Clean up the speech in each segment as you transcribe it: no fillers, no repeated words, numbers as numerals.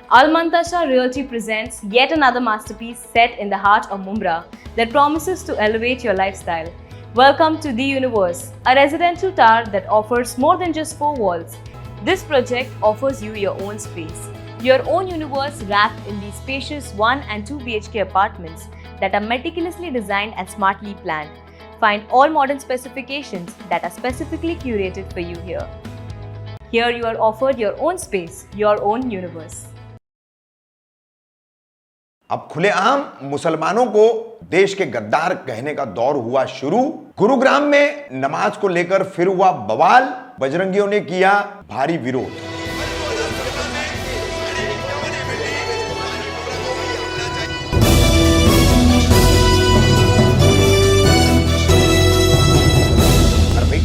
Al Mantasha Realty presents yet another masterpiece set in the heart of Mumbai that promises to elevate your lifestyle. Welcome to The Universe, a residential tower that offers more than just 4 walls. This project offers you your own space, your own universe wrapped in these spacious 1 and 2 BHK apartments that are meticulously designed and smartly planned. Find all modern specifications that are specifically curated for you here. Here you are offered your own space, your own universe. अब खुलेआम मुसलमानों को देश के गद्दार कहने का दौर हुआ शुरू। गुरुग्राम में नमाज को लेकर फिर हुआ बवाल, बजरंगियों ने किया भारी विरोध।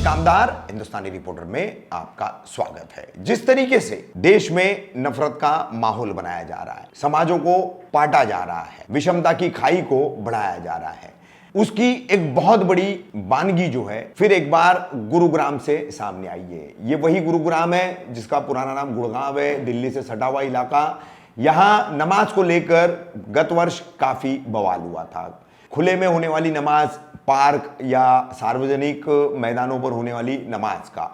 कामदार हिंदुस्तानी रिपोर्टर में आपका स्वागत है। जिस तरीके से देश में नफरत का माहौल बनाया जा रहा है, समाजों को बांटा जा रहा है, विषमता की खाई को बढ़ाया जा रहा है, उसकी एक बहुत बड़ी वानगी जो है फिर एक बार गुरुग्राम से सामने आई है। ये वही गुरुग्राम है जिसका पुराना नाम गुड़गांव है, दिल्ली से सटा हुआ इलाका। यहां नमाज को लेकर गत वर्ष काफी बवाल हुआ था। खुले में होने वाली नमाज, पार्क या सार्वजनिक मैदानों पर होने वाली नमाज का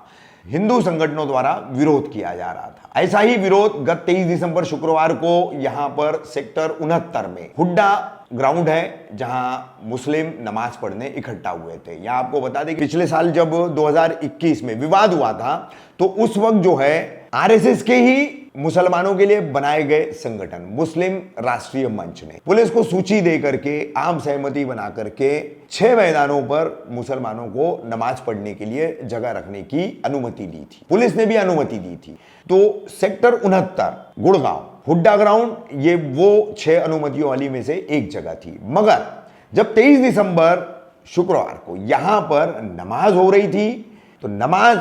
हिंदू संगठनों द्वारा विरोध किया जा रहा था। ऐसा ही विरोध गत 23 दिसंबर शुक्रवार को यहां पर सेक्टर 69 में हुड्डा ग्राउंड है जहां मुस्लिम नमाज पढ़ने इकट्ठा हुए थे। यहां आपको बता दें कि पिछले साल जब 2021 में विवाद हुआ था तो उस वक्त जो है आरएसएस के ही मुसलमानों के लिए बनाए गए संगठन मुस्लिम राष्ट्रीय मंच ने पुलिस को सूची दे करके आम सहमति बना करके 6 मैदानों पर मुसलमानों को नमाज पढ़ने के लिए जगह रखने की अनुमति दी थी। पुलिस ने भी अनुमति दी थी। तो सेक्टर 69 गुड़गांव हुड्डा ग्राउंड ये वो 6 अनुमतियों वाली में से एक जगह थी। मगर जब 23 दिसंबर शुक्रवार को यहां पर नमाज हो रही थी तो नमाज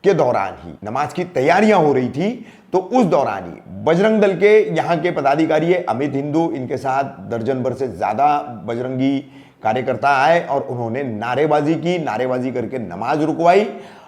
के दौरान ही नमाज की तैयारियां हो रही थी, तो उस दौरान ही बजरंग दल के यहां के पदाधिकारी अमित हिंदू, इनके साथ दर्जन भर से ज्यादा बजरंगी कार्यकर्ता आए और उन्होंने नारेबाजी की। नारेबाजी करके नमाज रुकवाई।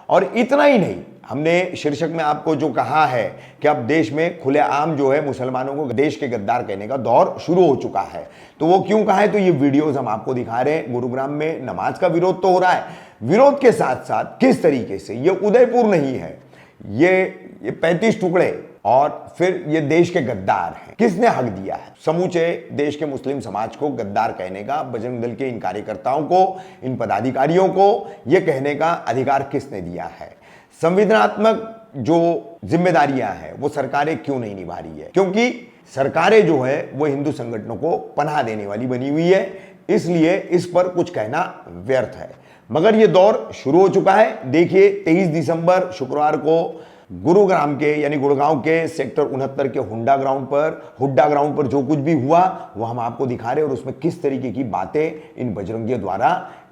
और इतना ही नहीं, हमने शीर्षक में आपको जो कहा है कि अब देश में खुलेआम जो है मुसलमानों को देश के गद्दार कहने का दौर शुरू हो चुका है। तो वो क्यों कहा है, तो ये वीडियोस हम आपको दिखा रहे हैं। गुरुग्राम में नमाज का विरोध तो हो रहा है, विरोध के साथ साथ किस तरीके से ये उदयपुर नहीं है, ये 35 टुकड़े और फिर ये देश के गद्दार हैं। किसने हक दिया है समूचे देश के मुस्लिम समाज को गद्दार कहने का? बजरंग दल के इन कार्यकर्ताओं को, इन पदाधिकारियों को ये कहने का अधिकार किसने दिया है? संविधानात्मक जो जिम्मेदारियां हैं वो सरकारें क्यों नहीं निभा रही है? क्योंकि सरकारें जो है वो हिंदू संगठनों को पनाह देने वाली बनी हुई है, इसलिए इस पर कुछ कहना व्यर्थ है। मगर ये दौर शुरू हो चुका है। देखिए 23 दिसंबर शुक्रवार को गुरुग्राम के यानी गुड़गांव के सेक्टर 69 के हुड्डा ग्राउंड पर जो कुछ भी हुआ वो हम आपको दिखा रहे हैं और उसमें किस तरीके की बातें इन बजरंगियों द्वारा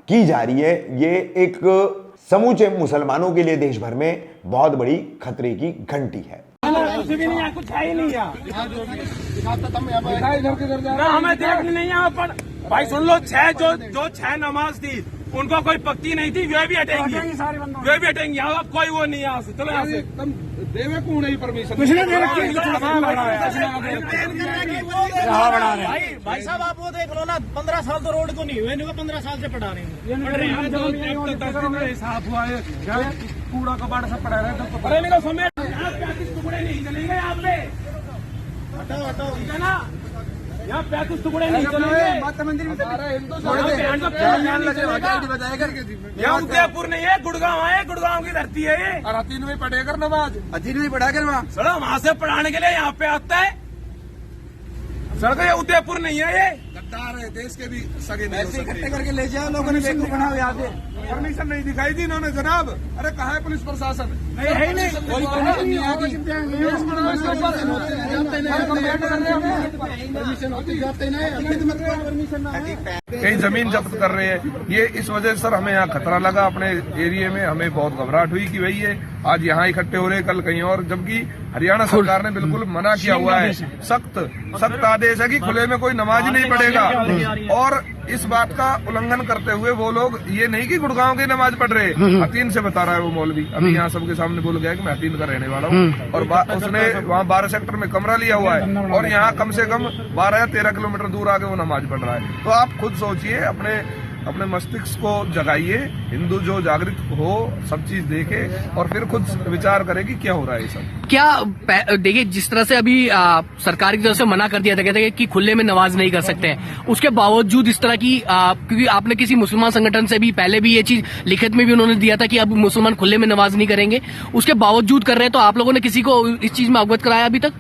की जा रही है। ये एक समूचे मुसलमानों के लिए देश भर में बहुत बड़ी खतरे की घंटी है। कुछ भी नहीं है, कुछ है ही नहीं है। हमें देखनी नहीं है पर भाई सुन लो, 6 नमाज थी उनको कोई पक्की नहीं थी, वे भी हटेंगी। यहाँ अब कोई वो नहीं है। चलो यहाँ से देवे को नहीं परमिशन कुछ नहीं दे रखी। भाई साहब आप वो देख लो ना, 15 साल तो रोड को नहीं हुए, 15 साल से पढ़ा रहे हैं। साफ हुआ है, कूड़ा कबाड़ सब पढ़ा रहे हैं। समय 35 टुकड़े नहीं चलेंगे यहाँ पे। हटाओ ठीक है ना, यहाँ 35 टुकड़े नहीं चलेंगे। यहाँ उदयपुर नहीं है, गुड़गांव है, गुड़गांव की धरती है ये। और 3 में पढ़ेगा नमाज, 3 में पढ़ा कर वहाँ से पढ़ाने के लिए यहाँ पे आता है। सड़क ये उदयपुर नहीं है, ये गद्दार है, देश के भी सगे नहीं हो सकते। इकट्ठे करके ले जाओ, लोगों ने बेवकूफ बनाओ। यहाँ पे परमिशन नहीं दिखाई दी इन्होंने जनाब। अरे कहाँ है पुलिस प्रशासन? नहीं है ही नहीं, कोई परमिशन नहीं आती। कहीं जमीन जब्त कर रहे हैं, ये इस वजह से सर हमें यहाँ खतरा लगा। अपने एरिया में हमें बहुत घबराहट हुई कि भाई ये आज यहाँ इकट्ठे हो रहे, कल कहीं और, जबकि हरियाणा सरकार ने बिल्कुल मना किया हुआ है। सख्त आदेश है कि खुले में कोई नमाज नहीं पढ़ेगा। और इस बात का उल्लंघन करते हुए वो लोग ये नहीं कि गुड़गांव की नमाज पढ़ रहे, हतीन से बता रहा है वो मौलवी। अभी यहाँ सबके सामने बोल गया कि मैं हतीन का रहने वाला हूँ और उसने वहाँ 12 सेक्टर में कमरा लिया हुआ है और यहाँ कम से कम 12 या 13 किलोमीटर दूर आके वो नमाज पढ़ रहा है। तो आप खुद सोचिए, अपने मस्तिष्क को जगाइए। हिंदू जो जागृत हो, सब चीज देखे और फिर खुद विचार करे कि क्या हो रहा है ये सब। क्या देखिए, जिस तरह से अभी सरकार की तरफ से मना कर दिया था, कहते हैं कि खुले में नमाज नहीं कर सकते हैं, उसके बावजूद इस तरह की क्योंकि आपने किसी मुसलमान संगठन से भी पहले भी ये चीज लिखित में भी उन्होंने दिया था कि अब मुसलमान खुले में नमाज नहीं करेंगे, उसके बावजूद कर रहे हैं, तो आप लोगों ने किसी को इस चीज में अवगत कराया अभी तक?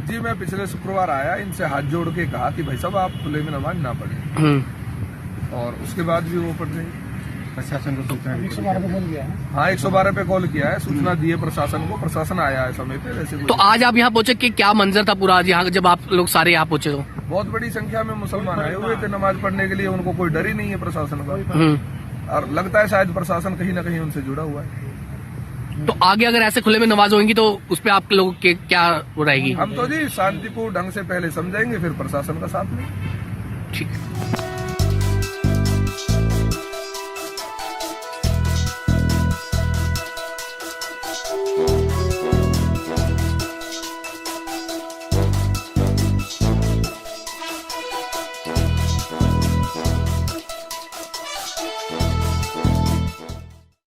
जी, मैं पिछले शुक्रवार आया, इनसे हाथ जोड़ के कहा कि भाई साहब आप खुले में नमाज ना पढ़े, और उसके बाद भी वो पढ़ रहे। प्रशासन को सूचना 112 पे कॉल किया है। हाँ, 112 पे कॉल किया है, सूचना दी है प्रशासन को, प्रशासन आया है समय पे। वैसे तो आज आप यहाँ पहुंचे कि क्या मंजर था पूरा यहाँ जब आप लोग सारे यहाँ पहुंचे? तो बहुत बड़ी संख्या में मुसलमान आए हुए थे नमाज पढ़ने के लिए, उनको कोई डर ही नहीं है प्रशासन का, और लगता है शायद प्रशासन कहीं ना कहीं उनसे जुड़ा हुआ है। तो आगे अगर ऐसे खुले में नमाज होंगी तो उस पर आप लोग के क्या रहेगी? हम तो जी शांतिपूर्ण ढंग से पहले समझाएंगे, फिर प्रशासन का साथ लेंगे। ठीक।